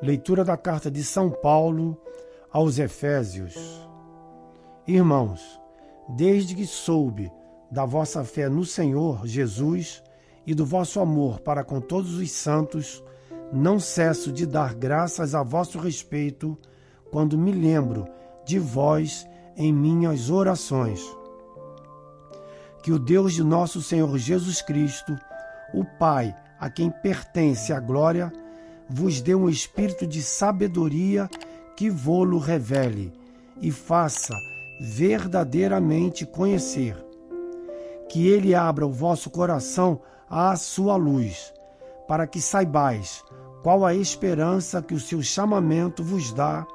Leitura da carta de São Paulo aos Efésios. Irmãos, desde que soube da vossa fé no Senhor Jesus e do vosso amor para com todos os santos, não cesso de dar graças a vosso respeito quando me lembro de vós em minhas orações. Que o Deus de nosso Senhor Jesus Cristo, o Pai, a quem pertence a glória, vos dê um espírito de sabedoria que vô-lo revele e faça verdadeiramente conhecer. Que ele abra o vosso coração à sua luz, para que saibais qual a esperança que o seu chamamento vos dá,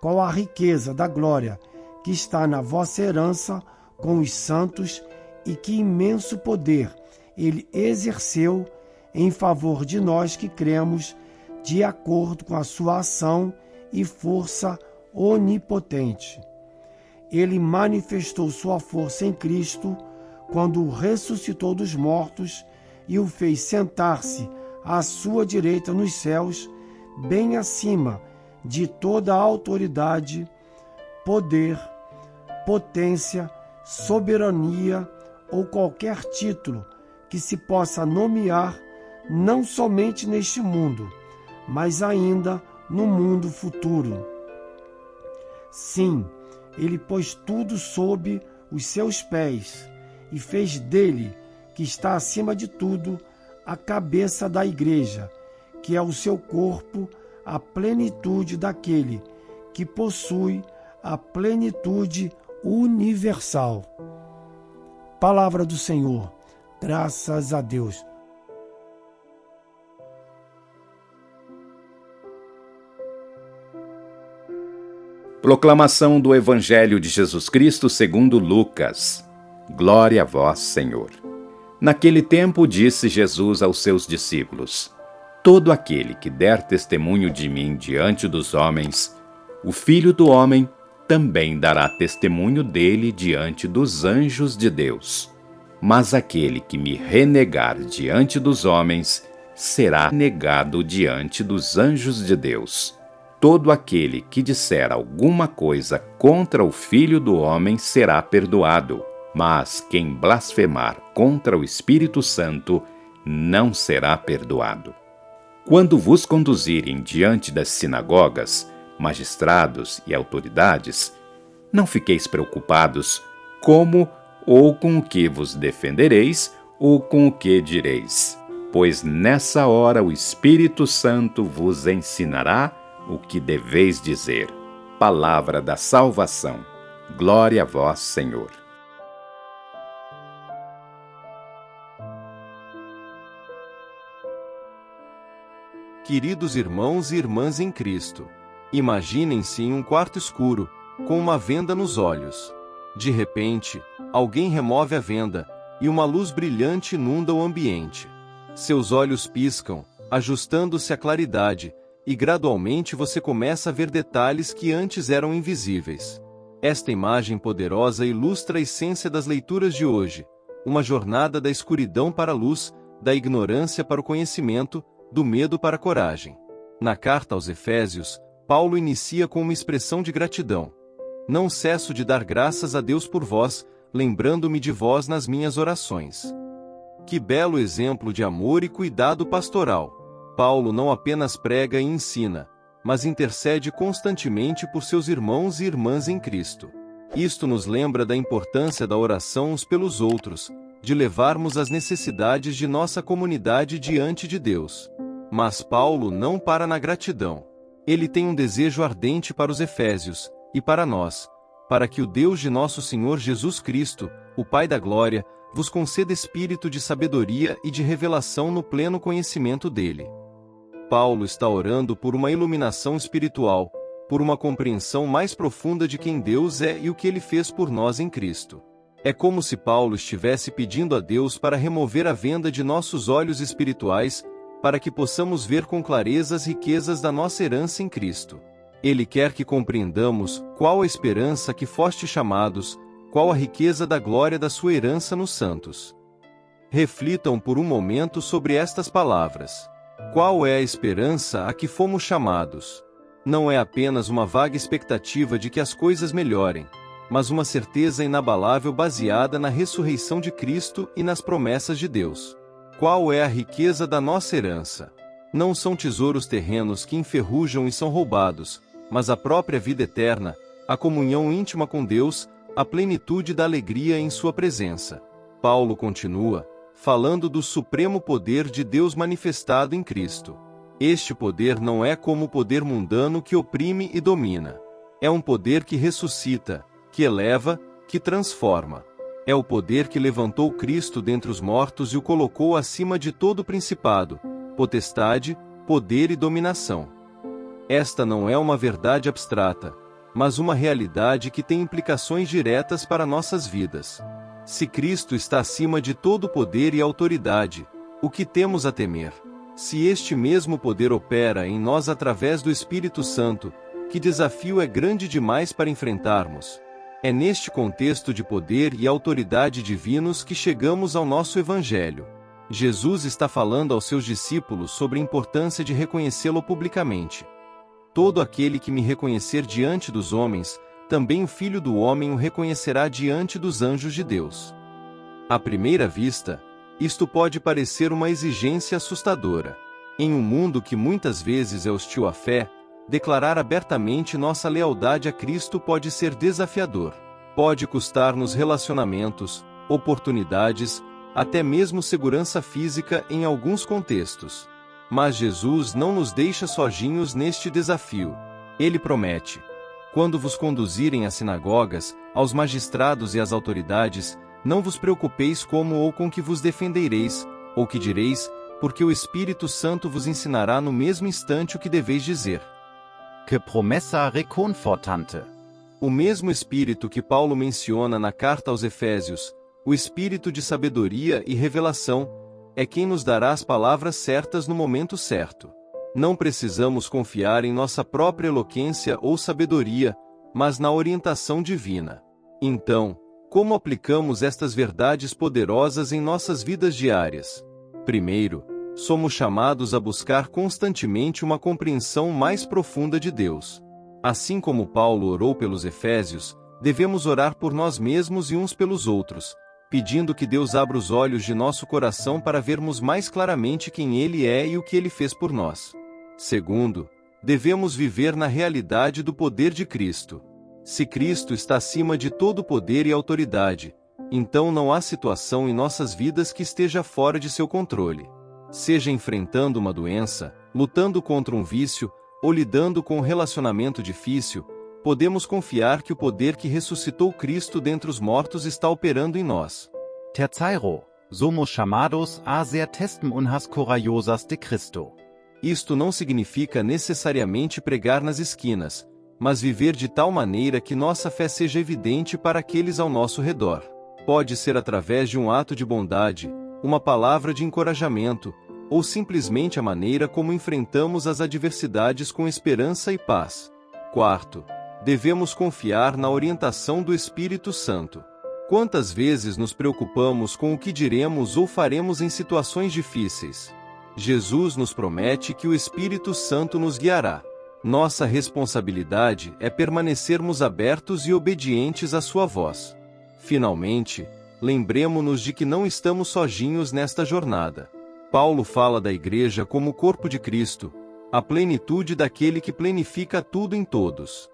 qual a riqueza da glória que está na vossa herança com os santos e que imenso poder ele exerceu em favor de nós que cremos, de acordo com a sua ação e força onipotente. Ele manifestou sua força em Cristo quando o ressuscitou dos mortos e o fez sentar-se à sua direita nos céus, bem acima de toda a autoridade, poder, potência, soberania ou qualquer título que se possa nomear, não somente neste mundo, mas ainda no mundo futuro. Sim, ele pôs tudo sob os seus pés e fez dele, que está acima de tudo, a cabeça da igreja, que é o seu corpo, a plenitude daquele que possui a plenitude universal. Palavra do Senhor. Graças a Deus. Proclamação do Evangelho de Jesus Cristo segundo Lucas. Glória a vós, Senhor. Naquele tempo disse Jesus aos seus discípulos: todo aquele que der testemunho de mim diante dos homens, o Filho do Homem também dará testemunho dele diante dos anjos de Deus. Mas aquele que me renegar diante dos homens, será negado diante dos anjos de Deus. Todo aquele que disser alguma coisa contra o Filho do Homem será perdoado, mas quem blasfemar contra o Espírito Santo não será perdoado. Quando vos conduzirem diante das sinagogas, magistrados e autoridades, não fiqueis preocupados como ou com o que vos defendereis ou com o que direis, pois nessa hora o Espírito Santo vos ensinará o que deveis dizer. Palavra da salvação. Glória a vós, Senhor. Queridos irmãos e irmãs em Cristo, imaginem-se em um quarto escuro, com uma venda nos olhos. De repente, alguém remove a venda, e uma luz brilhante inunda o ambiente. Seus olhos piscam, ajustando-se à claridade, e gradualmente você começa a ver detalhes que antes eram invisíveis. Esta imagem poderosa ilustra a essência das leituras de hoje, uma jornada da escuridão para a luz, da ignorância para o conhecimento, do medo para a coragem. Na carta aos Efésios, Paulo inicia com uma expressão de gratidão. Não cesso de dar graças a Deus por vós, lembrando-me de vós nas minhas orações. Que belo exemplo de amor e cuidado pastoral! Paulo não apenas prega e ensina, mas intercede constantemente por seus irmãos e irmãs em Cristo. Isto nos lembra da importância da oração uns pelos outros, de levarmos as necessidades de nossa comunidade diante de Deus. Mas Paulo não para na gratidão. Ele tem um desejo ardente para os Efésios, e para nós, para que o Deus de nosso Senhor Jesus Cristo, o Pai da Glória, vos conceda espírito de sabedoria e de revelação no pleno conhecimento dele. Paulo está orando por uma iluminação espiritual, por uma compreensão mais profunda de quem Deus é e o que ele fez por nós em Cristo. É como se Paulo estivesse pedindo a Deus para remover a venda de nossos olhos espirituais, para que possamos ver com clareza as riquezas da nossa herança em Cristo. Ele quer que compreendamos qual a esperança que foste chamados, qual a riqueza da glória da sua herança nos santos. Reflitam por um momento sobre estas palavras. Qual é a esperança a que fomos chamados? Não é apenas uma vaga expectativa de que as coisas melhorem, mas uma certeza inabalável baseada na ressurreição de Cristo e nas promessas de Deus. Qual é a riqueza da nossa herança? Não são tesouros terrenos que enferrujam e são roubados, mas a própria vida eterna, a comunhão íntima com Deus, a plenitude da alegria em sua presença. Paulo continua, falando do supremo poder de Deus manifestado em Cristo. Este poder não é como o poder mundano que oprime e domina. É um poder que ressuscita, que eleva, que transforma. É o poder que levantou Cristo dentre os mortos e o colocou acima de todo principado, potestade, poder e dominação. Esta não é uma verdade abstrata, mas uma realidade que tem implicações diretas para nossas vidas. Se Cristo está acima de todo poder e autoridade, o que temos a temer? Se este mesmo poder opera em nós através do Espírito Santo, que desafio é grande demais para enfrentarmos? É neste contexto de poder e autoridade divinos que chegamos ao nosso Evangelho. Jesus está falando aos seus discípulos sobre a importância de reconhecê-lo publicamente. Todo aquele que me reconhecer diante dos homens, também o Filho do Homem o reconhecerá diante dos anjos de Deus. À primeira vista, isto pode parecer uma exigência assustadora. Em um mundo que muitas vezes é hostil à fé, declarar abertamente nossa lealdade a Cristo pode ser desafiador. Pode custar-nos relacionamentos, oportunidades, até mesmo segurança física em alguns contextos. Mas Jesus não nos deixa sozinhos neste desafio. Ele promete: quando vos conduzirem às sinagogas, aos magistrados e às autoridades, não vos preocupeis como ou com que vos defendereis, ou que direis, porque o Espírito Santo vos ensinará no mesmo instante o que deveis dizer. Que promessa reconfortante! O mesmo Espírito que Paulo menciona na carta aos Efésios, o Espírito de sabedoria e revelação, é quem nos dará as palavras certas no momento certo. Não precisamos confiar em nossa própria eloquência ou sabedoria, mas na orientação divina. Então, como aplicamos estas verdades poderosas em nossas vidas diárias? Primeiro, somos chamados a buscar constantemente uma compreensão mais profunda de Deus. Assim como Paulo orou pelos Efésios, devemos orar por nós mesmos e uns pelos outros, pedindo que Deus abra os olhos de nosso coração para vermos mais claramente quem Ele é e o que Ele fez por nós. Segundo, devemos viver na realidade do poder de Cristo. Se Cristo está acima de todo poder e autoridade, então não há situação em nossas vidas que esteja fora de seu controle. Seja enfrentando uma doença, lutando contra um vício, ou lidando com um relacionamento difícil, podemos confiar que o poder que ressuscitou Cristo dentre os mortos está operando em nós. Terceiro, somos chamados a ser testemunhas corajosas de Cristo. Isto não significa necessariamente pregar nas esquinas, mas viver de tal maneira que nossa fé seja evidente para aqueles ao nosso redor. Pode ser através de um ato de bondade, uma palavra de encorajamento, ou simplesmente a maneira como enfrentamos as adversidades com esperança e paz. Quarto, devemos confiar na orientação do Espírito Santo. Quantas vezes nos preocupamos com o que diremos ou faremos em situações difíceis? Jesus nos promete que o Espírito Santo nos guiará. Nossa responsabilidade é permanecermos abertos e obedientes à sua voz. Finalmente, lembremo-nos de que não estamos sozinhos nesta jornada. Paulo fala da igreja como o corpo de Cristo, a plenitude daquele que plenifica tudo em todos.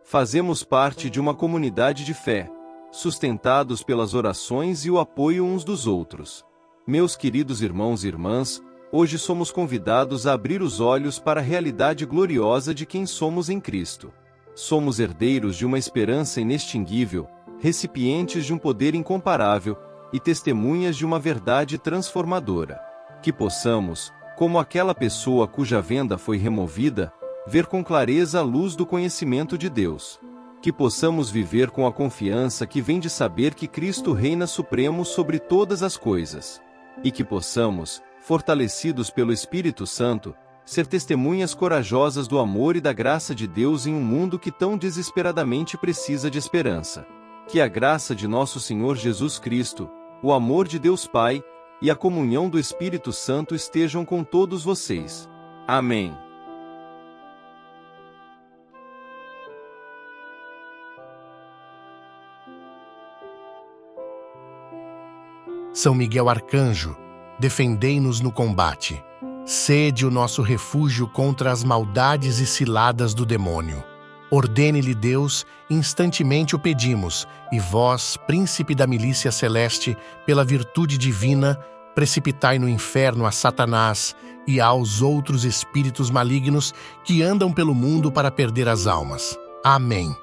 Fazemos parte de uma comunidade de fé, sustentados pelas orações e o apoio uns dos outros. Meus queridos irmãos e irmãs, hoje somos convidados a abrir os olhos para a realidade gloriosa de quem somos em Cristo. Somos herdeiros de uma esperança inextinguível, recipientes de um poder incomparável e testemunhas de uma verdade transformadora. Que possamos, como aquela pessoa cuja venda foi removida, ver com clareza a luz do conhecimento de Deus. Que possamos viver com a confiança que vem de saber que Cristo reina supremo sobre todas as coisas. E que possamos, fortalecidos pelo Espírito Santo, ser testemunhas corajosas do amor e da graça de Deus em um mundo que tão desesperadamente precisa de esperança. Que a graça de nosso Senhor Jesus Cristo, o amor de Deus Pai, e a comunhão do Espírito Santo estejam com todos vocês. Amém. São Miguel Arcanjo, defendei-nos no combate. Sede o nosso refúgio contra as maldades e ciladas do demônio. Ordene-lhe Deus, instantemente o pedimos, e vós, príncipe da milícia celeste, pela virtude divina, precipitai no inferno a Satanás e aos outros espíritos malignos que andam pelo mundo para perder as almas. Amém.